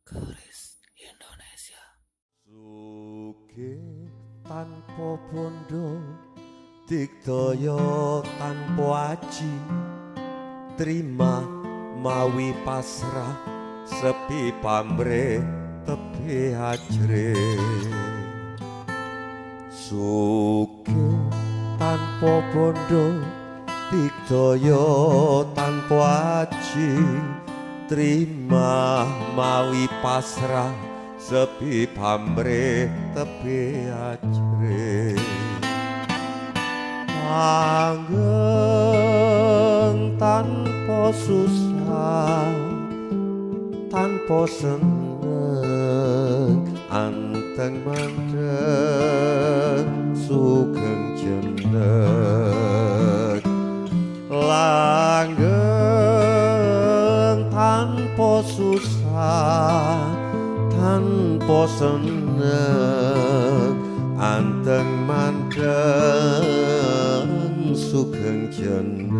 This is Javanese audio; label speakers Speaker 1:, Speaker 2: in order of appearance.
Speaker 1: Keris Indonesia.
Speaker 2: Sugih tanpa bondo, digdaya tanpa aji, terima mawi pasrah, sepi pamrih tepi ajre. Sugih tanpa bondo, digdaya tanpa aji, terima mawi pasrah, sepi pamrih tepi ajre. Langgeng tanpa susah, tanpa seneng, anteng mandeg sugeng jeneng. Langgeng tanpa susah, tanpa seneng, anteng mandeng sugeng jeneng.